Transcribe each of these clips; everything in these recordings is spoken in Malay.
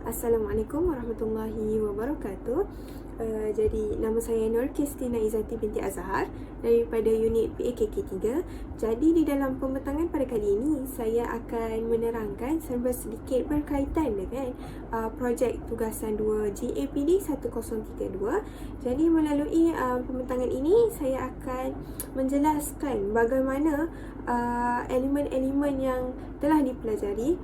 Assalamualaikum warahmatullahi wabarakatuh. Jadi nama saya Nur Kristina Izzati binti Azhar daripada unit PAKK 3. Jadi di dalam pembentangan pada kali ini saya akan menerangkan serba sedikit berkaitan dengan projek tugasan 2 GAPD 1032. Jadi melalui pembentangan ini saya akan menjelaskan bagaimana elemen-elemen yang telah dipelajari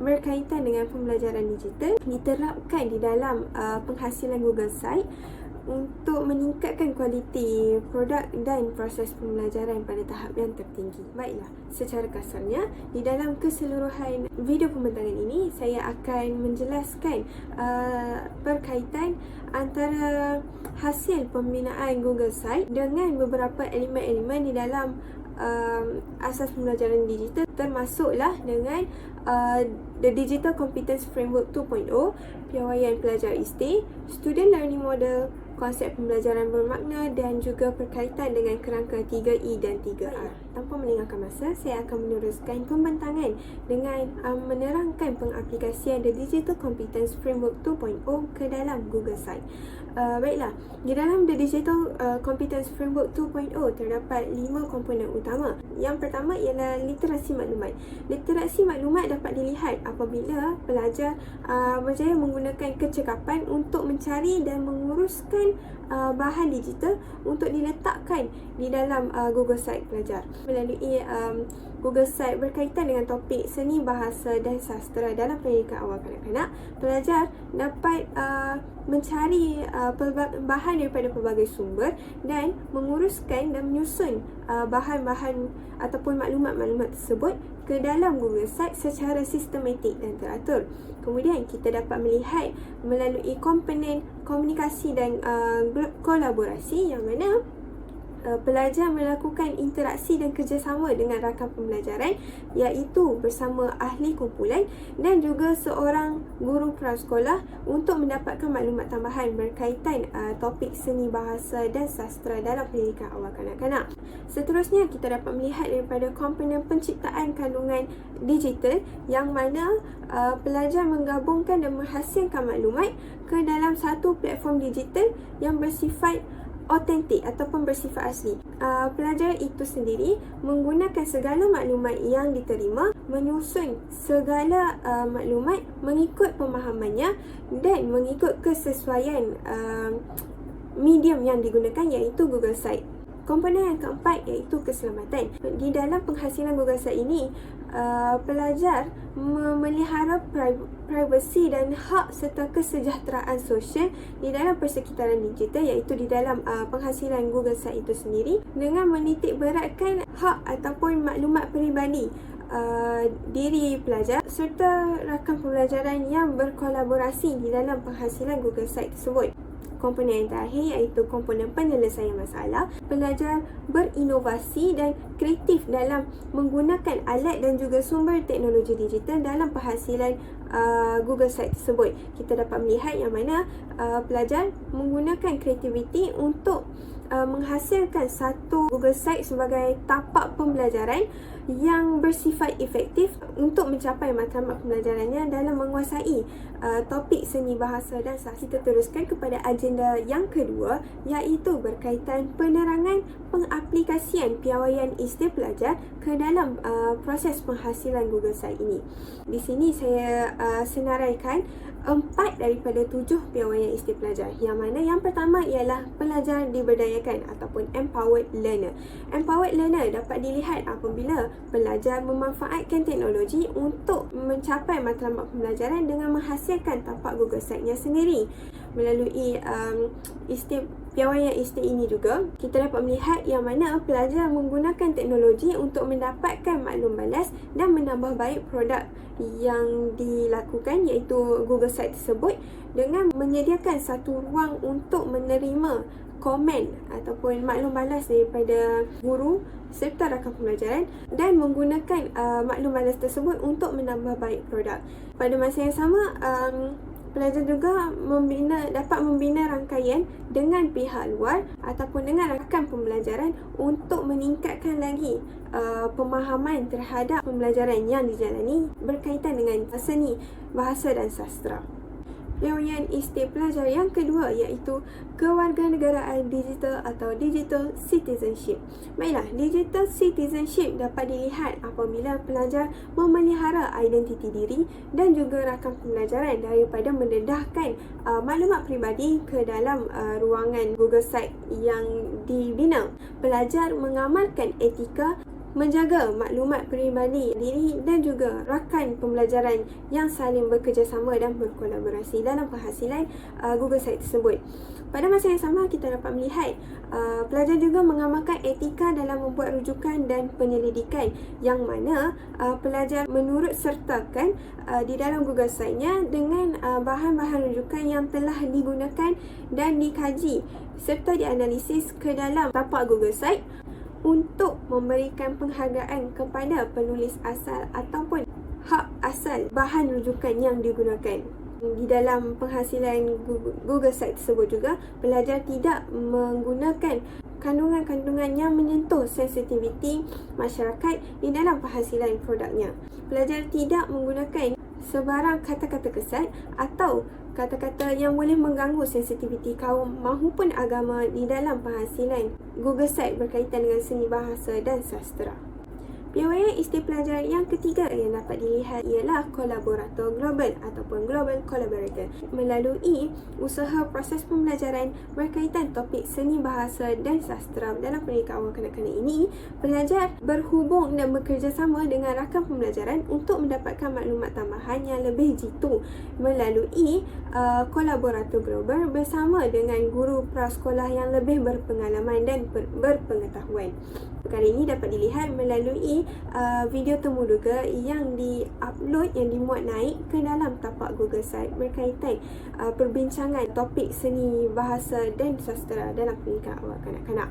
berkaitan dengan pembelajaran digital diterapkan di dalam penghasilan Google Site untuk meningkatkan kualiti produk dan proses pembelajaran pada tahap yang tertinggi. Baiklah, secara kasarnya di dalam keseluruhan video pembentangan ini saya akan menjelaskan berkaitan antara hasil pembinaan Google Site dengan beberapa elemen-elemen di dalam asas pembelajaran digital, termasuklah dengan The Digital Competence Framework 2.0, piawaian pelajar ISTE, Student Learning Model, konsep pembelajaran bermakna dan juga berkaitan dengan kerangka 3E dan 3R. Tanpa melengahkan masa, saya akan meneruskan pembentangan dengan menerangkan pengaplikasian The Digital Competence Framework 2.0 ke dalam Google Site. Baiklah, di dalam The Digital Competence Framework 2.0 terdapat 5 komponen utama. Yang pertama ialah literasi maklumat. Literasi maklumat dapat dilihat apabila pelajar berjaya menggunakan kecekapan untuk mencari dan menguruskan bahan digital untuk diletakkan di dalam Google Site pelajar. Melalui Google Site berkaitan dengan topik seni bahasa dan sastra dalam pendidikan awal kanak-kanak, pelajar dapat mencari bahan daripada pelbagai sumber dan menguruskan dan menyusun bahan-bahan ataupun maklumat-maklumat tersebut ke dalam Google Site secara sistematik dan teratur. Kemudian kita dapat melihat melalui komponen komunikasi dan kolaborasi yang mana pelajar melakukan interaksi dan kerjasama dengan rakan pembelajaran, iaitu bersama ahli kumpulan dan juga seorang guru prasekolah untuk mendapatkan maklumat tambahan berkaitan topik seni bahasa dan sastra dalam pendidikan awal kanak-kanak. Seterusnya kita dapat melihat daripada komponen penciptaan kandungan digital yang mana pelajar menggabungkan dan menghasilkan maklumat ke dalam satu platform digital yang bersifat autentik ataupun bersifat asli. Pelajar itu sendiri menggunakan segala maklumat yang diterima, menyusun segala maklumat mengikut pemahamannya dan mengikut kesesuaian medium yang digunakan, iaitu Google Site. Komponen yang keempat iaitu keselamatan. Di dalam penghasilan Google Site ini, pelajar memelihara privasi dan hak serta kesejahteraan sosial di dalam persekitaran digital, iaitu di dalam penghasilan Google Site itu sendiri, dengan menitik beratkan hak ataupun maklumat peribadi diri pelajar serta rakan pembelajaran yang berkolaborasi di dalam penghasilan Google Site tersebut. Komponen yang terakhir iaitu komponen penyelesaian masalah. Pelajar berinovasi dan kreatif dalam menggunakan alat dan juga sumber teknologi digital dalam penghasilan Google Site tersebut. Kita dapat melihat yang mana pelajar menggunakan kreativiti untuk menghasilkan satu Google Site sebagai tapak pembelajaran yang bersifat efektif untuk mencapai matlamat pembelajarannya dalam menguasai topik seni bahasa dan sastra. Kita teruskan kepada agenda yang kedua, iaitu berkaitan penerangan pengaplikasian piawaian ISTE pelajar ke dalam proses penghasilan Google Site ini. Di sini saya senaraikan 4 daripada 7 piawaian ISTE pelajar, yang mana yang pertama ialah pelajar diberdayakan ataupun empowered learner. Empowered learner dapat dilihat apabila pelajar memanfaatkan teknologi untuk mencapai matlamat pembelajaran dengan menghasilkan tapak Google Site-nya sendiri. Melalui piawaian ISTE ini juga, kita dapat melihat yang mana pelajar menggunakan teknologi untuk mendapatkan maklum balas dan menambah baik produk yang dilakukan, iaitu Google Site tersebut, dengan menyediakan satu ruang untuk menerima komen ataupun maklum balas daripada guru serta rakan pembelajaran dan menggunakan maklum balas tersebut untuk menambah baik produk. Pada masa yang sama, pelajar juga dapat membina rangkaian dengan pihak luar ataupun dengan rakan pembelajaran untuk meningkatkan lagi pemahaman terhadap pembelajaran yang dijalani berkaitan dengan seni bahasa dan sastra. Piawaian isti pelajar yang kedua iaitu kewarganegaraan digital atau digital citizenship. Baiklah, digital citizenship dapat dilihat apabila pelajar memelihara identiti diri dan juga rakam pembelajaran daripada mendedahkan maklumat peribadi ke dalam ruangan Google Site yang dibina. Pelajar mengamalkan etika menjaga maklumat peribadi diri dan juga rakan pembelajaran yang saling bekerjasama dan berkolaborasi dalam penghasilan Google Site tersebut. Pada masa yang sama, kita dapat melihat pelajar juga mengamalkan etika dalam membuat rujukan dan penyelidikan, yang mana pelajar menurut sertakan di dalam Google Site-nya dengan bahan-bahan rujukan yang telah digunakan dan dikaji serta dianalisis ke dalam tapak Google Site untuk memberikan penghargaan kepada penulis asal ataupun hak asal bahan rujukan yang digunakan. Di dalam penghasilan Google Site tersebut juga, pelajar tidak menggunakan kandungan-kandungan yang menyentuh sensitiviti masyarakat di dalam penghasilan produknya. Pelajar tidak menggunakan sebarang kata-kata kesat atau kata-kata yang boleh mengganggu sensitiviti kaum maupun agama di dalam penghasilan Google Site berkaitan dengan seni bahasa dan sastera. Piawaian isti pelajar yang ketiga yang dapat dilihat ialah kolaborator global ataupun global collaborator. Melalui usaha proses pembelajaran berkaitan topik seni bahasa dan sastera dalam pendidikan awal kanak-kanak ini, pelajar berhubung dan bekerjasama dengan rakan pembelajaran untuk mendapatkan maklumat tambahan yang lebih jitu melalui kolaborator global bersama dengan guru prasekolah yang lebih berpengalaman dan berpengetahuan. Perkara ini dapat dilihat melalui video temuduga yang di-upload, yang dimuat naik ke dalam tapak Google Site berkaitan perbincangan topik seni bahasa dan sastera dalam pendidikan awal kanak-kanak.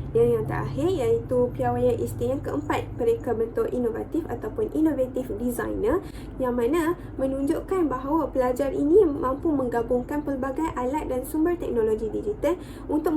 Dan yang terakhir iaitu piawaian isti yang keempat, mereka bentuk inovatif ataupun innovative designer, yang mana menunjukkan bahawa pelajar ini mampu menggabungkan pelbagai alat dan sumber teknologi digital untuk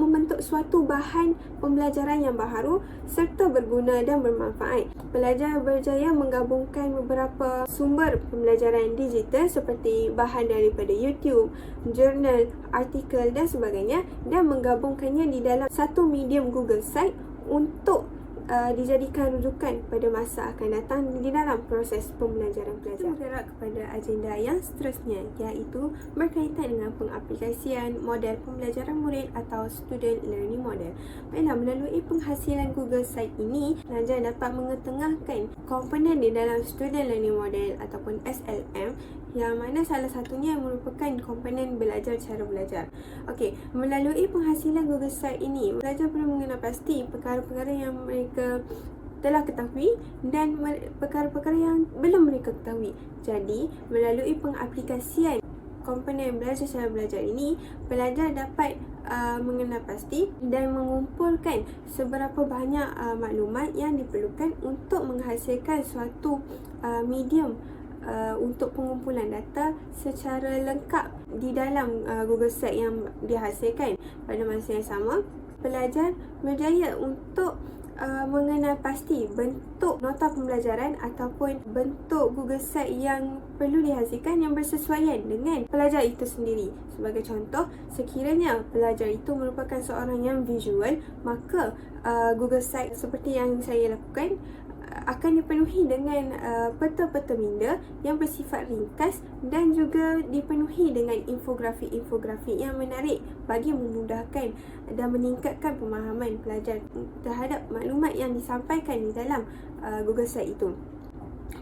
membentuk suatu bahan pembelajaran yang baharu serta berguna dan bermanfaat. Pelajar berjaya menggabungkan beberapa sumber pembelajaran digital seperti bahan daripada YouTube, jurnal, artikel dan sebagainya, dan menggabungkannya di dalam satu medium Google Site untuk dijadikan rujukan pada masa akan datang di dalam proses pembelajaran pelajar. Bergerak kepada agenda yang seterusnya, iaitu berkaitan dengan pengaplikasian model pembelajaran murid atau student learning model. Baiklah, melalui penghasilan Google Site ini, pelajar dapat mengetengahkan komponen di dalam student learning model ataupun SLM, yang mana salah satunya merupakan komponen belajar cara belajar. Okey, melalui penghasilan Google Site ini, pelajar perlu mengenal pasti perkara-perkara yang mereka telah ketahui dan perkara-perkara yang belum mereka ketahui. Jadi, melalui pengaplikasian komponen belajar cara belajar ini, pelajar dapat mengenal pasti dan mengumpulkan seberapa banyak maklumat yang diperlukan untuk menghasilkan suatu medium untuk pengumpulan data secara lengkap di dalam Google Site yang dihasilkan. Pada masa yang sama, pelajar berjaya untuk mengenal pasti bentuk nota pembelajaran ataupun bentuk Google Site yang perlu dihasilkan yang bersesuaian dengan pelajar itu sendiri. Sebagai contoh, sekiranya pelajar itu merupakan seorang yang visual, maka Google Site seperti yang saya lakukan akan dipenuhi dengan peta-peta minda yang bersifat ringkas dan juga dipenuhi dengan infografik-infografik yang menarik bagi memudahkan dan meningkatkan pemahaman pelajar terhadap maklumat yang disampaikan di dalam Google Site itu.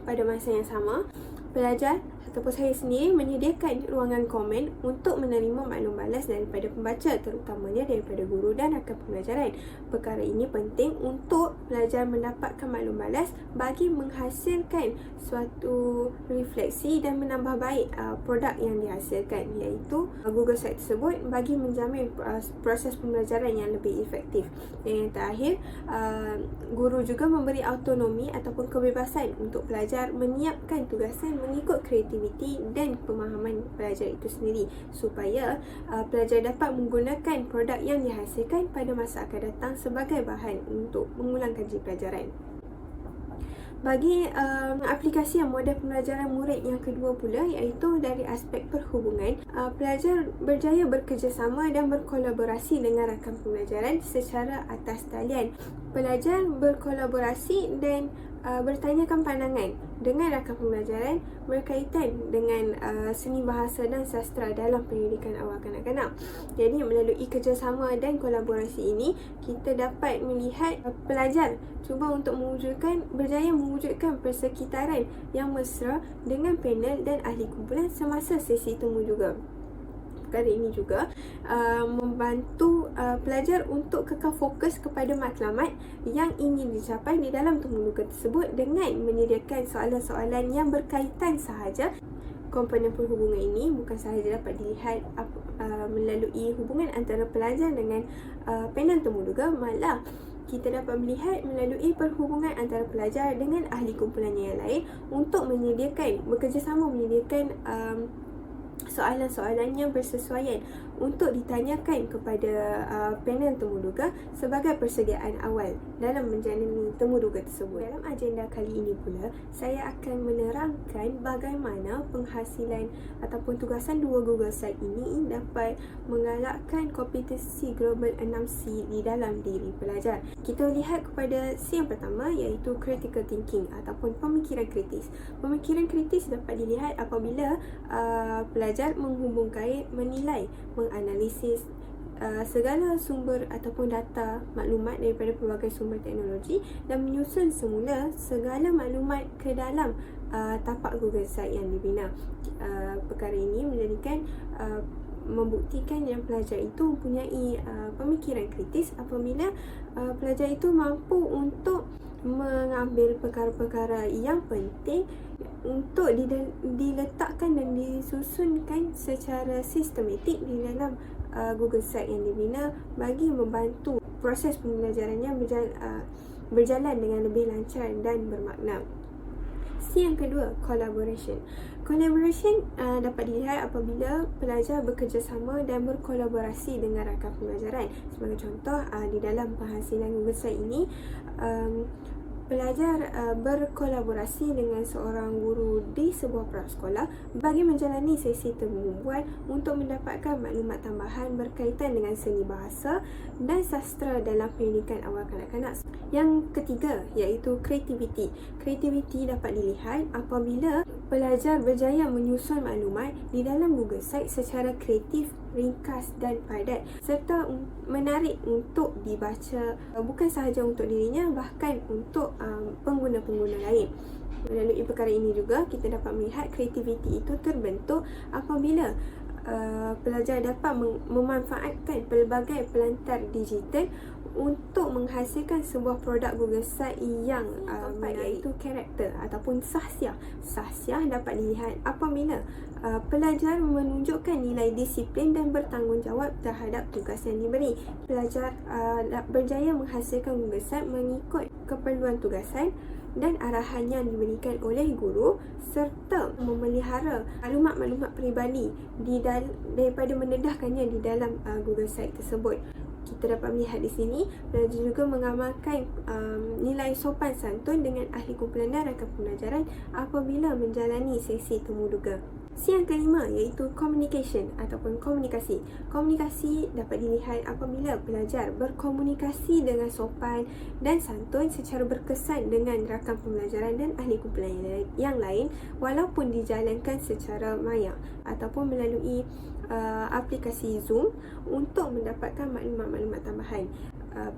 Pada masa yang sama, pelajar ataupun saya sendiri menyediakan ruangan komen untuk menerima maklum balas daripada pembaca, terutamanya daripada guru dan rakan pembelajaran. Perkara ini penting untuk pelajar mendapatkan maklum balas bagi menghasilkan suatu refleksi dan menambah baik produk yang dihasilkan, iaitu Google Site tersebut, bagi menjamin proses pembelajaran yang lebih efektif. Dan yang terakhir, guru juga memberi autonomi ataupun kebebasan untuk pelajar menyiapkan tugasan mengikut kreativiti dan pemahaman pelajar itu sendiri, supaya pelajar dapat menggunakan produk yang dihasilkan pada masa akan datang sebagai bahan untuk mengulang kaji pelajaran. Bagi aplikasi model pembelajaran murid yang kedua pula, iaitu dari aspek perhubungan, pelajar berjaya bekerjasama dan berkolaborasi dengan rakan pembelajaran secara atas talian. Pelajar berkolaborasi dan bertanyakan pandangan dengan rakan pembelajaran berkaitan dengan seni bahasa dan sastra dalam pendidikan awal kanak-kanak. Jadi melalui kerjasama dan kolaborasi ini, kita dapat melihat pelajar cuba untuk berjaya mewujudkan persekitaran yang mesra dengan panel dan ahli kumpulan semasa sesi temu juga. Perkara ini juga membantu pelajar untuk kekal fokus kepada matlamat yang ingin dicapai di dalam temuduga tersebut dengan menyediakan soalan-soalan yang berkaitan sahaja. Komponen perhubungan ini bukan sahaja dapat dilihat melalui hubungan antara pelajar dengan panel temuduga, malah kita dapat melihat melalui perhubungan antara pelajar dengan ahli kumpulannya yang lain untuk bekerjasama menyediakan soalan-soalan yang bersesuaian untuk ditanyakan kepada panel temuduga sebagai persediaan awal dalam menjalani temuduga tersebut. Dalam agenda kali ini pula, saya akan menerangkan bagaimana penghasilan ataupun tugasan dua Google Site ini dapat menggalakkan kompetensi global 6C di dalam diri pelajar. Kita lihat kepada C yang pertama, iaitu critical thinking ataupun pemikiran kritis. Pemikiran kritis dapat dilihat apabila pelajar menilai, menganalisis segala sumber ataupun data maklumat daripada pelbagai sumber teknologi dan menyusun semula segala maklumat ke dalam tapak Google Site yang dibina. Perkara ini membuktikan yang pelajar itu mempunyai pemikiran kritis apabila pelajar itu mampu untuk mengambil perkara-perkara yang penting untuk diletakkan dan disusunkan secara sistematik di dalam Google Site yang dibina bagi membantu proses pembelajarannya berjalan dengan lebih lancar dan bermakna. C yang kedua, collaboration. Collaboration dapat dilihat apabila pelajar bekerjasama dan berkolaborasi dengan rakan pembelajaran. Sebagai contoh, di dalam penghasilan Google Site ini, pelajar berkolaborasi dengan seorang guru di sebuah prasekolah bagi menjalani sesi temumubuan untuk mendapatkan maklumat tambahan berkaitan dengan seni bahasa dan sastra dalam pendidikan awal kanak-kanak. Yang ketiga, iaitu creativity. Creativity dapat dilihat apabila pelajar berjaya menyusun maklumat di dalam Google Site secara kreatif, ringkas dan padat serta menarik untuk dibaca, bukan sahaja untuk dirinya, bahkan untuk pengguna-pengguna lain. Melalui perkara ini juga kita dapat melihat kreativiti itu terbentuk apabila pelajar dapat memanfaatkan pelbagai pelantar digital untuk menghasilkan sebuah produk Google Site yang iaitu karakter ataupun sahsiah. Sahsiah dapat dilihat apabila pelajar menunjukkan nilai disiplin dan bertanggungjawab terhadap tugas yang diberi. Pelajar berjaya menghasilkan Google Site mengikut keperluan tugasan dan arahan yang diberikan oleh guru serta memelihara maklumat-maklumat peribadi daripada mendedahkannya di dalam Google Site tersebut. Kita dapat melihat di sini, pelajar juga mengamalkan nilai sopan santun dengan ahli kumpulan dan rakan pembelajaran apabila menjalani sesi temuduga. C yang kelima, iaitu communication ataupun komunikasi. Komunikasi dapat dilihat apabila pelajar berkomunikasi dengan sopan dan santun secara berkesan dengan rakan pembelajaran dan ahli kumpulan yang lain walaupun dijalankan secara maya ataupun melalui aplikasi Zoom untuk mendapatkan maklumat-maklumat tambahan.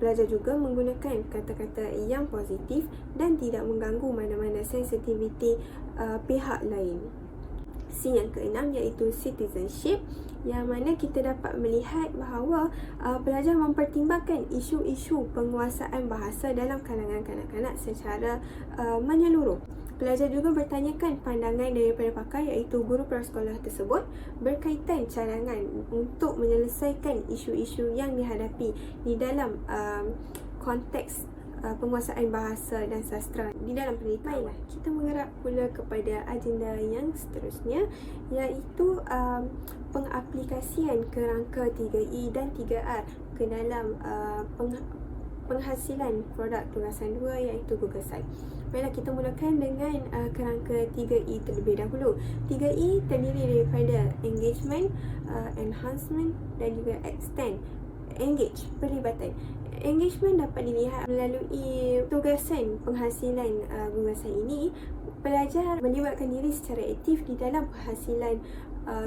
Pelajar juga menggunakan kata-kata yang positif dan tidak mengganggu mana-mana sensitiviti pihak lain. C yang keenam, iaitu citizenship, yang mana kita dapat melihat bahawa pelajar mempertimbangkan isu-isu penguasaan bahasa dalam kalangan kanak-kanak secara menyeluruh. Pelajar juga bertanyakan pandangan daripada pakar, iaitu guru prasekolah tersebut, berkaitan cadangan untuk menyelesaikan isu-isu yang dihadapi di dalam konteks penguasaan bahasa dan sastra di dalam pendidikan. Baiklah, kita mengerak pula kepada agenda yang seterusnya, iaitu pengaplikasian kerangka 3E dan 3R ke dalam penghasilan produk tugasan 2 iaitu Google Site. Baiklah, kita mulakan dengan kerangka 3E terlebih dahulu. 3E terdiri daripada engagement, enhancement dan juga extend. Engage, pelibatan. Engagement dapat dilihat melalui tugasan penghasilan Google Site ini. Pelajar melibatkan diri secara aktif di dalam penghasilan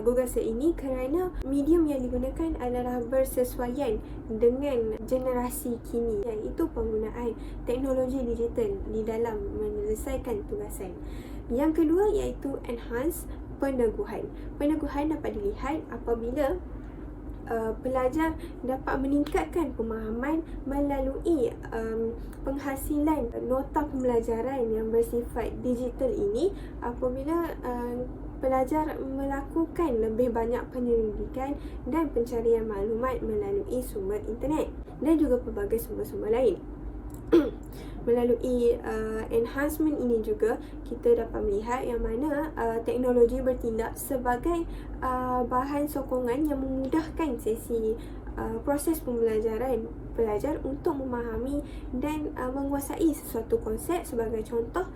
Google Site ini kerana medium yang digunakan adalah bersesuaian dengan generasi kini, iaitu penggunaan teknologi digital di dalam menyelesaikan tugasan. Yang kedua iaitu enhance, peneguhan. Peneguhan dapat dilihat apabila pelajar dapat meningkatkan pemahaman melalui penghasilan nota pembelajaran yang bersifat digital ini apabila pelajar melakukan lebih banyak penyelidikan dan pencarian maklumat melalui sumber internet dan juga pelbagai sumber-sumber lain. Melalui enhancement ini juga kita dapat melihat yang mana teknologi bertindak sebagai bahan sokongan yang memudahkan sesi proses pembelajaran pelajar untuk memahami dan menguasai sesuatu konsep. Sebagai contoh,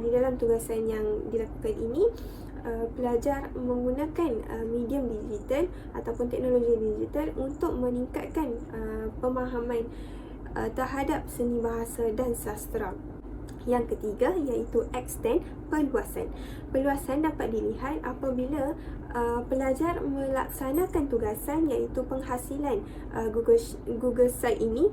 di dalam tugasan yang dilakukan ini, pelajar menggunakan medium digital ataupun teknologi digital untuk meningkatkan pemahaman terhadap seni bahasa dan sastra. Yang ketiga iaitu extend, perluasan. Perluasan dapat dilihat apabila pelajar melaksanakan tugasan iaitu penghasilan Google Site ini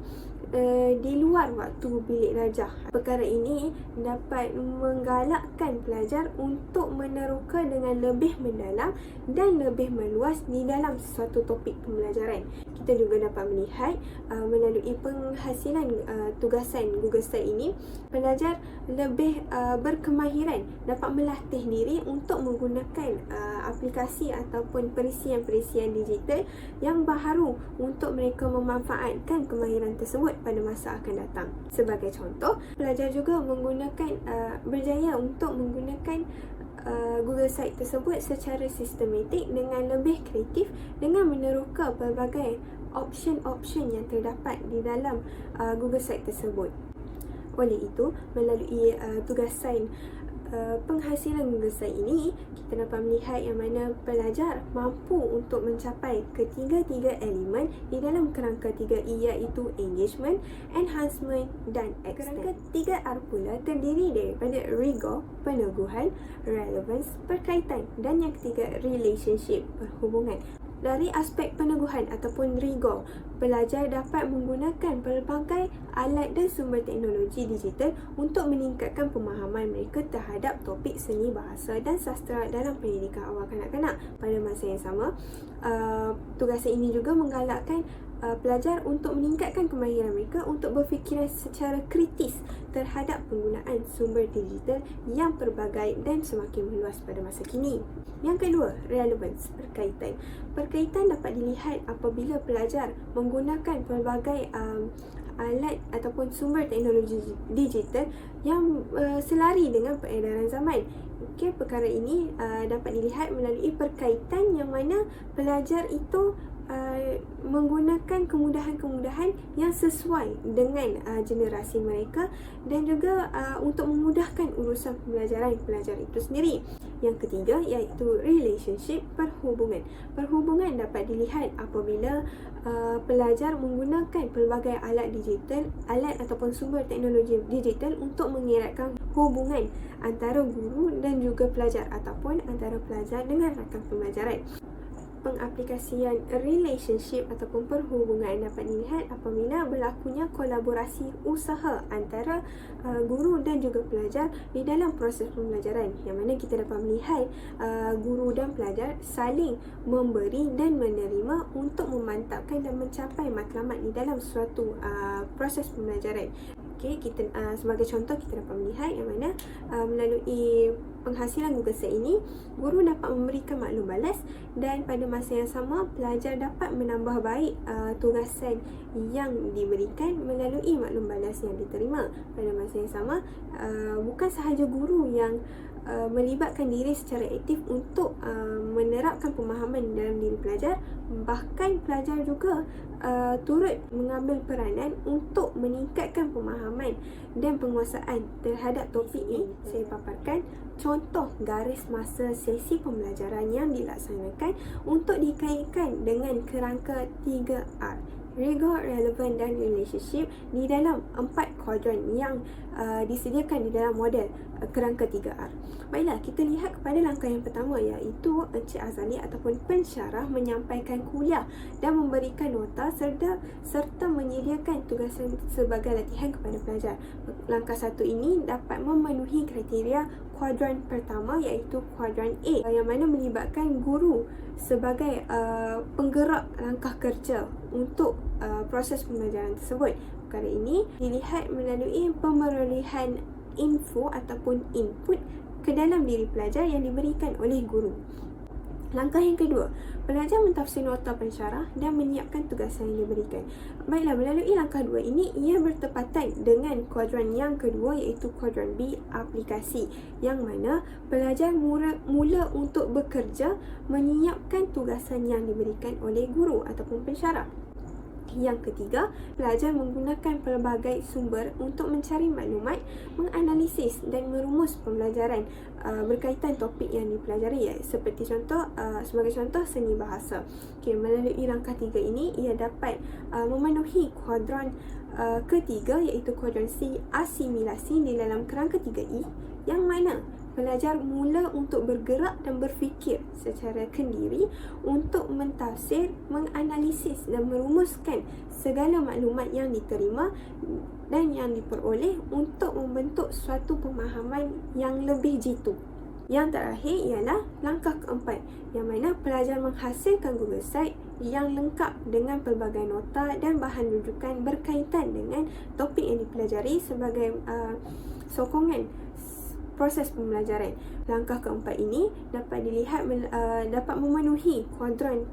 di luar waktu bilik rajah. Perkara ini dapat menggalakkan pelajar untuk meneroka dengan lebih mendalam dan lebih meluas di dalam sesuatu topik pembelajaran. Kita juga dapat melihat melalui penghasilan tugasan Google Site ini, pelajar lebih berkemahiran dapat melatih diri untuk menggunakan aplikasi ataupun perisian-perisian digital yang baharu untuk mereka memanfaatkan kemahiran tersebut pada masa akan datang. Sebagai contoh, pelajar juga berjaya untuk menggunakan Google Site tersebut secara sistematik dengan lebih kreatif dengan meneroka pelbagai option-option yang terdapat di dalam Google Site tersebut. Oleh itu, melalui tugasan penghasilan Google Site ini, kita dapat melihat yang mana pelajar mampu untuk mencapai ketiga-tiga elemen di dalam kerangka 3E iaitu engagement, enhancement dan extend. Kerangka 3R pula terdiri daripada rigor, peneguhan, relevance, perkaitan dan yang ketiga relationship, perhubungan. Dari aspek peneguhan ataupun rigor, pelajar dapat menggunakan pelbagai alat dan sumber teknologi digital untuk meningkatkan pemahaman mereka terhadap topik seni bahasa dan sastra dalam pendidikan awal kanak-kanak. Pada masa yang sama, tugasan ini juga menggalakkan pelajar untuk meningkatkan kemahiran mereka untuk berfikiran secara kritis terhadap penggunaan sumber digital yang pelbagai dan semakin meluas pada masa kini. Yang kedua, relevance, perkaitan. Perkaitan dapat dilihat apabila pelajar menggunakan pelbagai alat ataupun sumber teknologi digital yang selari dengan peredaran zaman. Okey, perkara ini dapat dilihat melalui perkaitan yang mana pelajar itu menggunakan kemudahan-kemudahan yang sesuai dengan generasi mereka dan juga untuk memudahkan urusan pembelajaran pelajar itu sendiri. Yang ketiga iaitu relationship, perhubungan. Perhubungan dapat dilihat apabila pelajar menggunakan pelbagai alat digital, alat ataupun sumber teknologi digital untuk mengeratkan hubungan antara guru dan juga pelajar ataupun antara pelajar dengan rakan pembelajaran. Pengaplikasian relationship ataupun perhubungan dapat dilihat apabila berlakunya kolaborasi usaha antara guru dan juga pelajar di dalam proses pembelajaran, yang mana kita dapat melihat guru dan pelajar saling memberi dan menerima untuk memantapkan dan mencapai matlamat di dalam suatu proses pembelajaran. Okey, kita sebagai contoh kita dapat melihat yang mana melalui penghasilan Google Site ini, guru dapat memberikan maklum balas dan pada masa yang sama pelajar dapat menambah baik tugasan yang diberikan melalui maklum balas yang diterima. Pada masa yang sama, bukan sahaja guru yang melibatkan diri secara aktif untuk menerapkan pemahaman dalam diri pelajar. Bahkan pelajar juga turut mengambil peranan untuk meningkatkan pemahaman dan penguasaan terhadap topik ini. Saya paparkan contoh garis masa sesi pembelajaran yang dilaksanakan untuk dikaitkan dengan kerangka 3R. Rigor, relevant dan relationship di dalam 4 kuadran yang disediakan di dalam model kerangka 3R. Baiklah, kita lihat kepada langkah yang pertama, iaitu Encik Azali ataupun pensyarah menyampaikan kuliah dan memberikan nota serta menyediakan tugasan sebagai latihan kepada pelajar. Langkah 1 ini dapat memenuhi kriteria kuadran pertama, iaitu kuadran A, yang mana melibatkan guru sebagai penggerak langkah kerja untuk proses pembelajaran tersebut. Perkara ini dilihat melalui pemerolehan info ataupun input ke dalam diri pelajar yang diberikan oleh guru. Langkah yang kedua, pelajar mentafsir nota pensyarah dan menyiapkan tugasan yang diberikan. Baiklah, melalui langkah 2 ini, ia bertepatan dengan kuadran yang kedua, iaitu kuadran B, aplikasi, yang mana pelajar mula untuk bekerja menyiapkan tugasan yang diberikan oleh guru ataupun pensyarah. Yang ketiga, pelajar menggunakan pelbagai sumber untuk mencari maklumat, menganalisis dan merumus pembelajaran berkaitan topik yang dipelajari, seperti sebagai contoh seni bahasa. Melalui langkah 3 ini, ia dapat memenuhi kuadran ketiga, iaitu kuadran C, asimilasi di dalam kerangka 3E, yang mana pelajar mula untuk bergerak dan berfikir secara kendiri untuk mentafsir, menganalisis dan merumuskan segala maklumat yang diterima dan yang diperoleh untuk membentuk suatu pemahaman yang lebih jitu. Yang terakhir ialah langkah keempat, yang mana pelajar menghasilkan Google Site yang lengkap dengan pelbagai nota dan bahan rujukan berkaitan dengan topik yang dipelajari sebagai sokongan proses pembelajaran. Langkah keempat ini dapat dilihat dapat memenuhi kuadran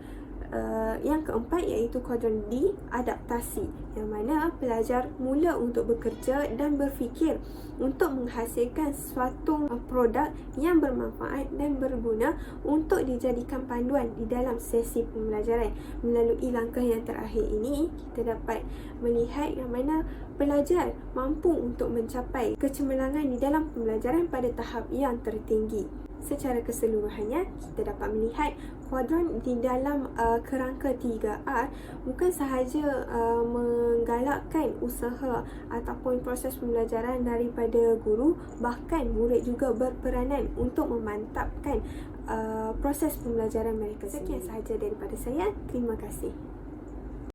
yang keempat, iaitu kuadran D, adaptasi, yang mana pelajar mula untuk bekerja dan berfikir untuk menghasilkan suatu produk yang bermanfaat dan berguna untuk dijadikan panduan di dalam sesi pembelajaran. Melalui langkah yang terakhir ini, kita dapat melihat yang mana pelajar mampu untuk mencapai kecemerlangan di dalam pembelajaran pada tahap yang tertinggi. Secara keseluruhannya, kita dapat melihat kuadran di dalam kerangka 3R bukan sahaja menggalakkan usaha ataupun proses pembelajaran daripada guru, bahkan murid juga berperanan untuk memantapkan proses pembelajaran mereka. Sekian sahaja daripada saya. Terima kasih.